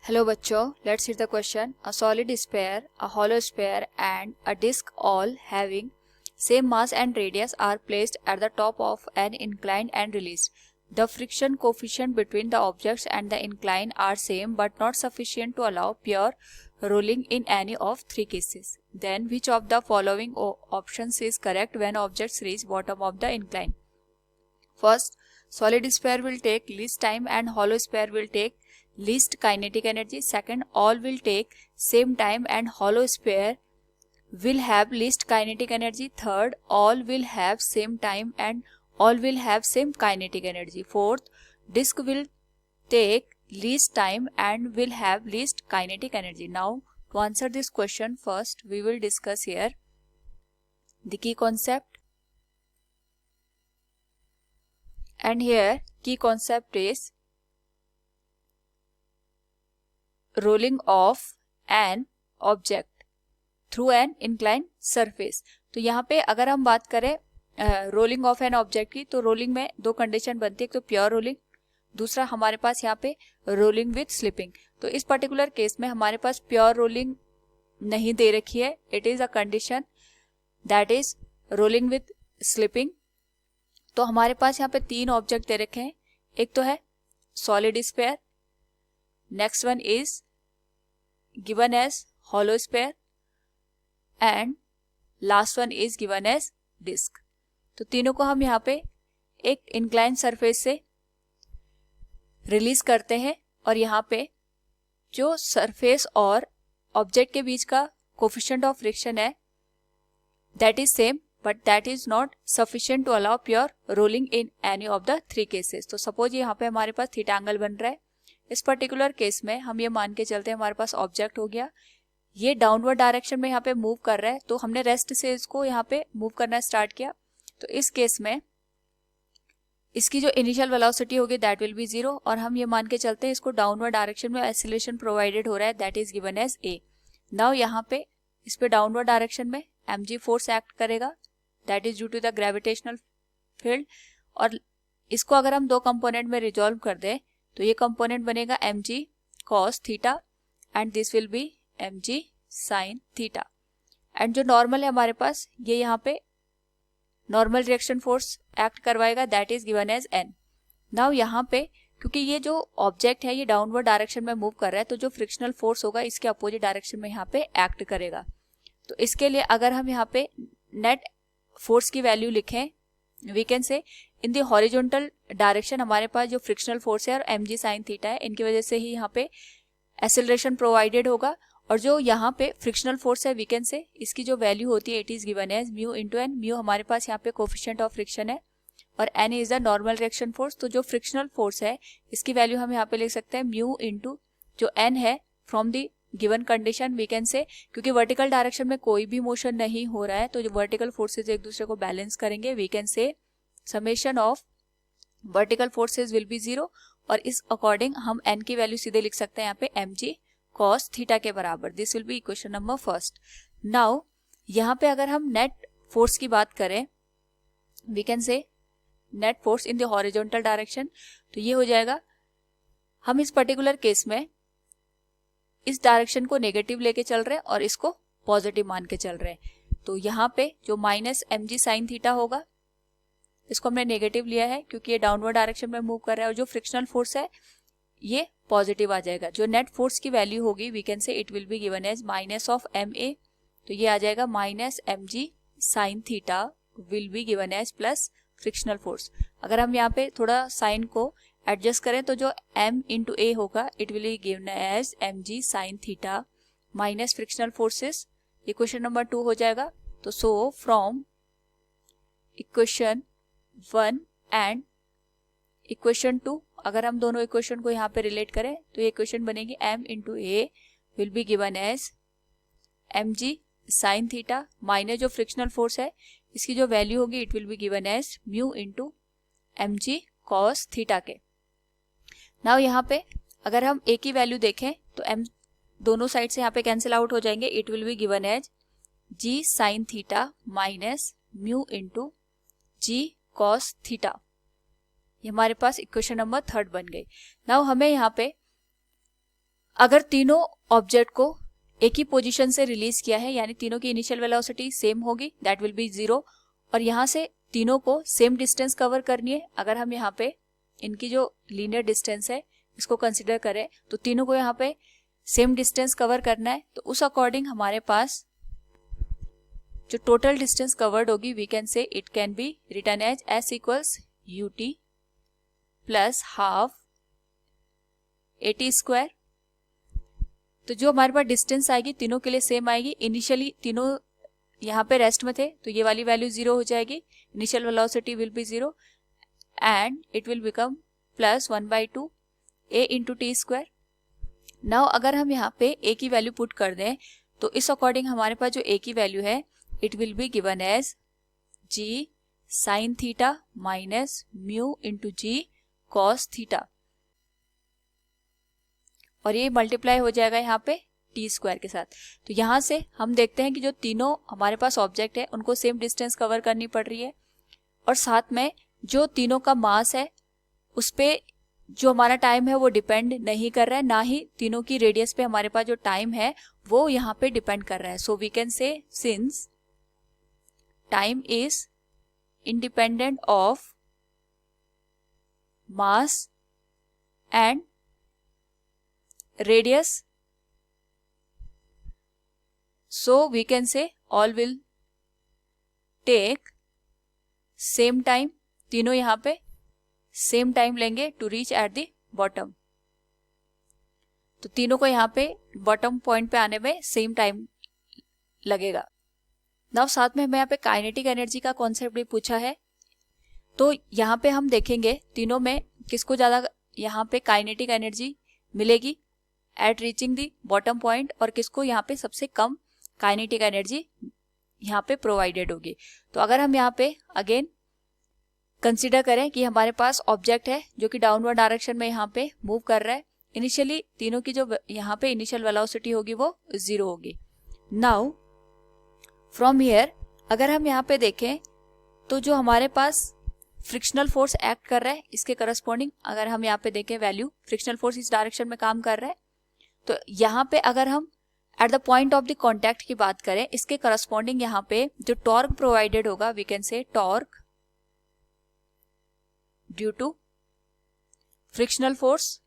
Hello बच्चों, let's see the question. A solid sphere, a hollow sphere and a disk all having same mass and radius are placed at the top of an incline and released. The friction coefficient between the objects and the incline are same but not sufficient to allow pure rolling in any of three cases. Then which of the following options is correct when objects reach bottom of the incline? First, solid sphere will take least time and hollow sphere will take least kinetic energy. Second, all will take same time and hollow sphere will have least kinetic energy. Third, all will have same time and all will have same kinetic energy. Fourth, disk will take least time and will have least kinetic energy. Now, to answer this question, first we will discuss here the key concept. And here key concept is rolling of an object through an inclined surface. तो यहाँ पे अगर हम बात करें rolling of an object की, तो rolling में दो कंडीशन बनती है. एक तो प्योर रोलिंग, दूसरा हमारे पास यहाँ पे रोलिंग विथ स्लिपिंग. तो इस पर्टिकुलर केस में हमारे पास प्योर रोलिंग नहीं दे रखी है. It is a condition that is rolling with slipping. तो हमारे पास यहाँ पे तीन ऑब्जेक्ट दे रखे हैं. एक तो है solid sphere, next one is given as hollow sphere and last one is given as disk. तो तीनों को हम यहाँ पे एक इंक्लाइन सरफेस से रिलीज करते हैं और यहाँ पे जो सरफेस और ऑब्जेक्ट के बीच का कोफिशिएंट ऑफ फ्रिक्शन है that is same but that is not sufficient to allow pure rolling in any of the three cases. तो सपोज यहाँ पे हमारे पास थीटा एंगल बन रहा है. इस पर्टिकुलर केस में हम ये मान के चलते हैं हमारे पास ऑब्जेक्ट हो गया, ये डाउनवर्ड डायरेक्शन में यहाँ पे मूव कर रहा है. तो हमने रेस्ट से इसको यहाँ पे मूव करना स्टार्ट किया. तो इस केस में इसकी जो इनिशियल वेलोसिटी होगी दैट विल बी 0 और हम ये मान के चलते हैं इसको डाउनवर्ड डायरेक्शन में एक्सीलरेशन प्रोवाइडेड हो रहा है that is given as a. Now यहाँ पे इस पे डाउनवर्ड डायरेक्शन में mg फोर्स एक्ट करेगा that is due to the gravitational field. और इसको अगर हम दो कंपोनेंट में रिजॉल्व कर दें तो ये कंपोनेंट बनेगा mg cos theta and this will be mg sin theta. And जो नॉर्मल है हमारे पास ये यहाँ पे नॉर्मल रिएक्शन फोर्स एक्ट करवाएगा that is given as n. Now यहाँ पे क्योंकि ये जो ऑब्जेक्ट है ये डाउनवर्ड डायरेक्शन में मूव कर रहा है तो जो फ्रिक्शनल फोर्स होगा इसके अपोजिट डायरेक्शन में यहाँ पे एक्ट करेगा. तो इसके लिए अगर हम यहाँ पे नेट फोर्स की वैल्यू लिखें we can say in the horizontal direction हमारे पास जो फ्रिक्शनल फोर्स है और mg sin थीटा है इनकी वजह से ही यहाँ पे एक्सेलरेशन प्रोवाइडेड होगा. और जो यहाँ पे फ्रिक्शनल फोर्स है वी कैन से इसकी जो वैल्यू होती है it is given as mu into n. Mu हमारे पास यहाँ पे कोफिशिएंट ऑफ फ्रिक्शन है और n is the normal reaction force. तो जो फ्रिक्शनल फोर्स है इसकी वैल्यू हम यहाँ पे लिख सकते हैं म्यू इंटू जो एन है from the given condition we can say. क्योंकि वर्टिकल डायरेक्शन में कोई भी मोशन नहीं हो रहा है तो जो वर्टिकल फोर्सेज एक दूसरे को बैलेंस करेंगे we can say summation of vertical forces will be 0 और इस अकॉर्डिंग हम एन की वैल्यू सीधे लिख सकते हैं यहाँ पे mg cos थीटा के बराबर. This will be equation number first. Now यहाँ पे अगर हम नेट फोर्स की बात करें we can say net force in the horizontal direction. तो ये हो जाएगा हम इस पर्टिकुलर केस में इस डायरेक्शन को नेगेटिव लेके चल रहे हैं और इसको पॉजिटिव मान के चल रहे हैं. तो यहाँ पे जो माइनस mg sin थीटा होगा इसको हमने नेगेटिव लिया है क्योंकि ये डाउनवर्ड डायरेक्शन में मूव कर रहा है और जो फ्रिक्शनल फोर्स है ये पॉजिटिव आ जाएगा. जो नेट फोर्स की वैल्यू होगी we can say it will be given as minus of ma. तो ये आ जाएगा minus mg sin theta will be given as plus frictional force. अगर हम यहाँ पे थोड़ा साइन को एडजस्ट करें तो जो m इंटू a होगा it will be given as mg sin theta minus frictional forces. ये क्वेश्चन नंबर 2 हो जाएगा. तो so from equation 1 and equation 2 अगर हम दोनों इक्वेशन को यहाँ पे रिलेट करें तो ये इक्वेशन बनेगी m into a will be given as mg sin theta minus जो फ्रिक्शनल फोर्स है इसकी जो वैल्यू होगी it will be given as mu into mg cos theta के. नाउ यहाँ पे अगर हम a की वैल्यू देखें तो m दोनों साइड से यहाँ पे कैंसिल आउट हो जाएंगे. It will be given as g sin theta minus mu into g cos theta. ये हमारे पास इक्वेशन नंबर 3 बन गई. नाउ हमें यहाँ पे अगर तीनों ऑब्जेक्ट को एक ही पोजीशन से रिलीज किया है, यानी तीनों की इनिशियल वेलोसिटी सेम होगी, दैट विल बी 0। और यहाँ से तीनों को सेम डिस्टेंस कवर करनी है। अगर हम यहाँ पे इनकी जो लीनियर डिस्टेंस है इसको कंसिडर करें तो तीनों को यहाँ पे सेम डिस्टेंस कवर करना है। तो उस अकॉर्डिंग हमारे पास जो टोटल डिस्टेंस कवर्ड होगी, we can say it can be written as S equals UT plus half AT square. तो जो हमारे पास डिस्टेंस आएगी तीनों के लिए सेम आएगी। इनिशियली तीनों यहाँ पे रेस्ट में थे तो ये वाली वैल्यू 0 हो जाएगी, initial velocity will be 0 and it will become plus 1/2 A into T square. Now अगर हम यहाँ पे A की वैल्यू पुट कर दें तो इस अकॉर्डिंग हमारे पास जो A की वैल्यू है it will be given as G sine theta minus mu into G cos theta, और ये मल्टीप्लाई हो जाएगा यहाँ पे टी स्क्वायर के साथ। तो यहाँ से हम देखते हैं कि जो तीनों हमारे पास ऑब्जेक्ट है उनको सेम डिस्टेंस कवर करनी पड़ रही है, और साथ में जो तीनों का मास है उस पे जो हमारा टाइम है वो डिपेंड नहीं कर रहा है, ना ही तीनों की रेडियस पे हमारे पास जो टाइम है वो यहाँ पे डिपेंड कर रहा है। So we can say since time is independent of mass and radius, so we can say all will take same time। तीनों यहाँ पे सेम टाइम लेंगे to reach at the bottom. तो तीनों को यहाँ पे बॉटम पॉइंट पे आने में सेम टाइम लगेगा। नाउ साथ में हमें यहाँ पे काइनेटिक एनर्जी का कॉन्सेप्ट भी पूछा है। तो यहाँ पे हम देखेंगे तीनों में किसको ज्यादा यहाँ पे काइनेटिक एनर्जी मिलेगी at reaching the bottom point, और किसको यहाँ पे सबसे कम काइनेटिक एनर्जी यहाँ पे प्रोवाइडेड होगी। तो अगर हम यहाँ पे अगेन कंसीडर करें कि हमारे पास ऑब्जेक्ट है जो कि डाउनवर्ड डायरेक्शन में यहाँ पे मूव कर रहा है, इनिशियली तीनों की जो यहाँ पे इनिशियल वेलोसिटी होगी वो 0 होगी। नाउ फ्रॉम हियर अगर हम यहाँ पे देखें तो जो हमारे पास फ्रिक्शनल फोर्स एक्ट कर रहा है इसके करस्पॉन्डिंग अगर हम यहाँ पे देखें वैल्यू, फ्रिक्शनल फोर्स इस डायरेक्शन में काम कर रहा है। तो यहाँ पे अगर हम at the point of the contact की बात करें, इसके करस्पॉन्डिंग यहाँ पे जो टॉर्क प्रोवाइडेड होगा, we can say torque due to frictional force.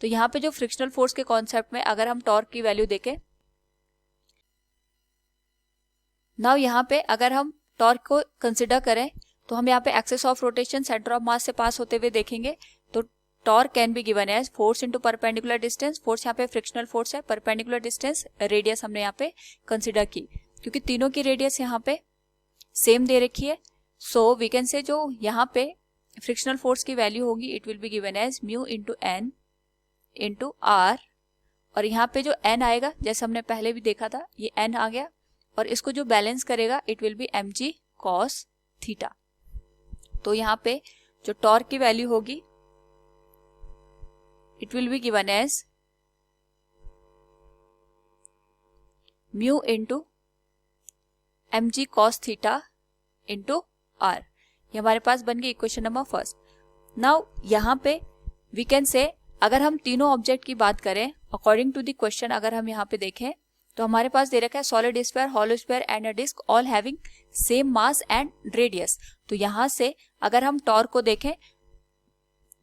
तो यहाँ पे जो फ्रिक्शनल फोर्स के कॉन्सेप्ट में अगर हम टॉर्क की वैल्यू देखें, नाउ यहाँ पे अगर हम टॉर्क को कंसिडर करें तो हम यहाँ पे axis of rotation centre of mass से पास होते हुए देखेंगे। तो torque can be given as force into perpendicular distance. Force यहाँ पे फ्रिक्शनल फोर्स है, परपेंडिकुलर डिस्टेंस रेडियस हमने यहाँ पे कंसिडर की क्योंकि तीनों की रेडियस यहाँ पे सेम दे रखी है। सो वी कैन से जो यहाँ पे फ्रिक्शनल फोर्स की वैल्यू होगी it will be given as mu into N into R, और यहाँ पे जो एन आएगा जैसे हमने पहले भी देखा था ये एन आ गया, और इसको जो बैलेंस करेगा it will be mg cos theta. तो यहाँ पे जो टॉर्क की वैल्यू होगी it will be given as mu into mg cos theta into R. ये हमारे पास बन गई इक्वेशन नंबर फर्स्ट। नाउ यहाँ पे वी कैन से अगर हम तीनों ऑब्जेक्ट की बात करें अकॉर्डिंग टू द क्वेश्चन, अगर हम यहाँ पे देखें तो हमारे पास दे रखा है solid sphere, hollow sphere and a disc all having same mass and radius. तो यहाँ से अगर हम टॉर्क को देखें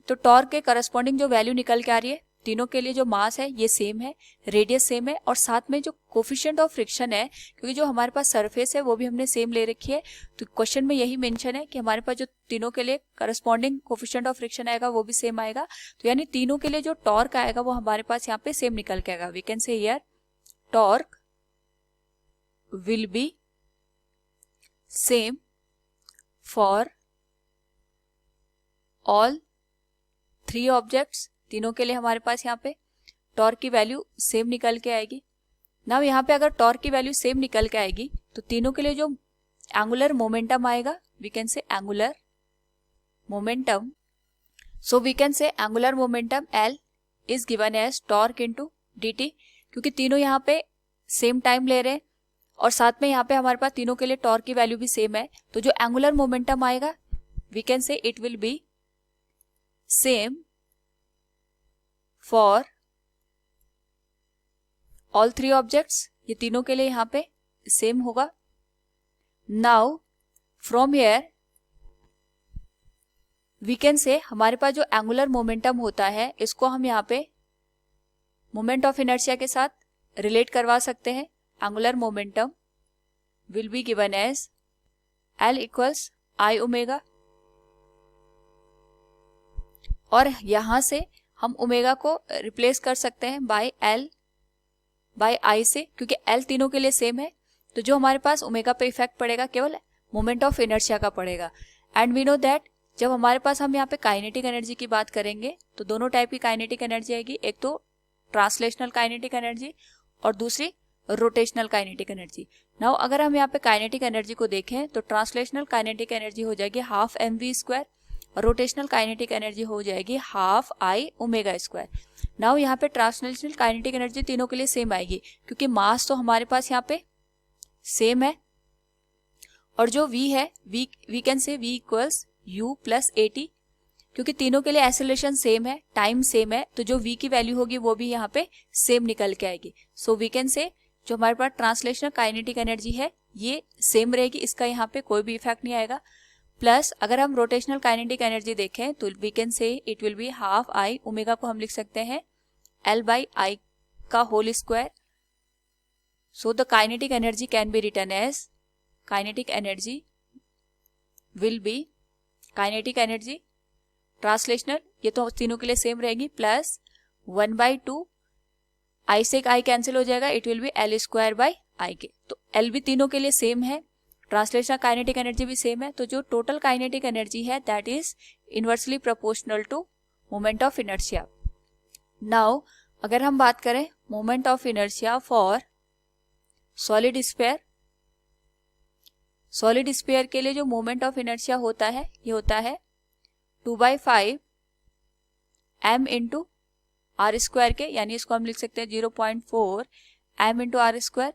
तो टॉर्क के करस्पॉन्डिंग जो वैल्यू निकल के आ रही है, तीनों के लिए जो मास है ये सेम है, रेडियस सेम है, और साथ में जो कोफिशिएंट ऑफ फ्रिक्शन है क्योंकि जो हमारे पास सरफेस है वो भी हमने सेम ले रखी है। तो क्वेश्चन में यही मेंशन है कि हमारे पास जो तीनों के लिए करस्पॉन्डिंग कोफिशिएंट ऑफ फ्रिक्शन आएगा वो भी सेम आएगा। तो यानी तीनों के लिए जो टॉर्क आएगा वो हमारे पास यहाँ पे सेम निकल के आएगा। We can say here torque will be same for all three objects. तीनों के लिए हमारे पास यहाँ पे टॉर्क की वैल्यू सेम निकल के आएगी। नाउ यहाँ पे अगर टॉर्क की वैल्यू सेम निकल के आएगी तो तीनों के लिए जो एंगुलर मोमेंटम आएगा we can say angular momentum. So we can say angular momentum L is given as torque into dt, क्योंकि तीनों यहाँ पे सेम टाइम ले रहे हैं और साथ में यहाँ पे हमारे पास तीनों के लिए टॉर्क की वैल्यू भी सेम है। तो जो एंगुलर मोमेंटम आएगा we can say it will be same for all three objects, ये तीनों के लिए यहाँ पे सेम होगा. Now from here we can say हमारे पास जो एंगुलर मोमेंटम होता है इसको हम यहाँ पे मोमेंट ऑफ इनर्शिया के साथ रिलेट करवा सकते हैं. Angular momentum will be given as L equals I omega, और यहां से हम ओमेगा को रिप्लेस कर सकते हैं बाय L बाय I से, क्योंकि L तीनों के लिए सेम है. तो जो हमारे पास ओमेगा पे इफेक्ट पड़ेगा केवल मोमेंट ऑफ इनर्शिया का पड़ेगा. एंड वी नो दैट जब हमारे पास हम यहाँ पे काइनेटिक एनर्जी की बात करेंगे तो दोनों टाइप की काइनेटिक एनर्जी आएगी. एक तो ट्रांसलेशनल काइनेटिक एनर्जी और दूसरी रोटेशनल काइनेटिक एनर्जी. नाउ अगर हम यहाँ पे काइनेटिक एनर्जी को देखें तो ट्रांसलेशनल काइनेटिक एनर्जी हो जाएगी हाफ mv² और रोटेशनल काइनेटिक एनर्जी हो जाएगी half I omega square. Now यहाँ पे ट्रांसलेशनल काइनेटिक एनर्जी तीनों के लिए सेम आएगी क्योंकि मास तो हमारे पास यहाँ पे सेम है, और जो v है we can say v equals u plus at, क्योंकि तीनों के लिए एक्सेलरेशन सेम है, टाइम सेम है, तो जो v की वैल्यू होगी वो भी यहाँ पे सेम निकल के आएगी. सो वी कैन से जो हमारे पास ट्रांसलेशनल काइनेटिक एनर्जी है ये सेम रहेगी, इसका यहाँ पे कोई भी इफेक्ट नहीं आएगा. प्लस अगर हम रोटेशनल काइनेटिक एनर्जी देखें तो we can say it will be half I omega को हम लिख सकते हैं L बाई I का whole square. So the kinetic energy can be written as kinetic energy will be kinetic energy translational, ये तो तीनों के लिए सेम रहेगी, प्लस 1/2 I से I कैंसिल हो जाएगा, it will be L square by I के. तो L भी तीनों के लिए सेम है, ट्रांसलेशनल काइनेटिक एनर्जी भी सेम है, तो जो टोटल काइनेटिक एनर्जी है that is inversely proportional to moment of inertia. Now अगर हम बात करें moment of inertia for solid sphere, solid sphere के लिए जो मोमेंट ऑफ इनर्शिया होता है ये होता है 2/5 m इंटू आर स्क्वायर के, यानी इसको हम लिख सकते हैं 0.4 m into R square.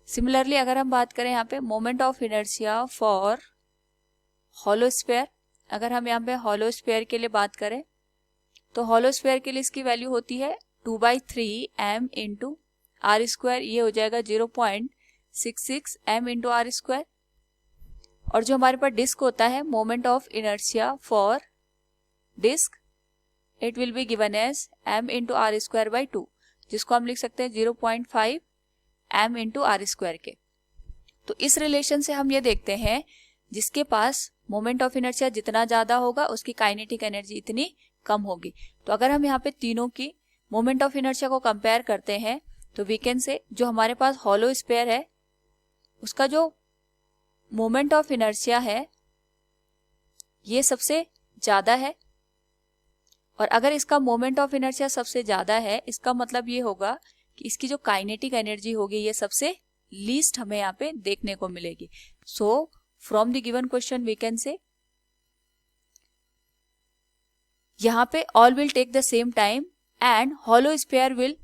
Similarly अगर हम बात करें यहाँ पे moment of inertia for hollow sphere, अगर हम यहाँ पे हॉलो स्फीयर के लिए बात करें तो हॉलो स्फीयर के लिए इसकी वैल्यू होती है 2/3 m इंटू आर स्क्वायर, ये हो जाएगा 0.66 m इंटू आर स्क्वायर. और जो हमारे पास डिस्क होता है moment of inertia for disc, it will be given as m into R square by 2, जिसको हम लिख सकते हैं 0.5 m इंटू आर स्क्वायर के. तो इस रिलेशन से हम ये देखते हैं जिसके पास मोमेंट ऑफ इनर्शिया जितना ज्यादा होगा उसकी काइनेटिक एनर्जी इतनी कम होगी. तो अगर हम यहाँ पे तीनों की मोमेंट ऑफ इनर्शिया को कंपेयर करते हैं तो वी कैन से जो हमारे पास हॉलो स्फीयर है उसका जो मोमेंट ऑफ इनर्शिया है ये सबसे ज्यादा है, और अगर इसका मोमेंट ऑफ इनर्शिया सबसे ज्यादा है इसका मतलब ये होगा कि इसकी जो काइनेटिक एनर्जी होगी ये सबसे लीस्ट हमें यहाँ पे देखने को मिलेगी. So from the given question we can say यहाँ पे all will take the same time and hollow sphere will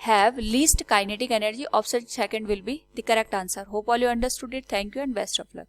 have least kinetic energy. Option second will be the correct answer. Hope all you understood it. Thank you and best of luck.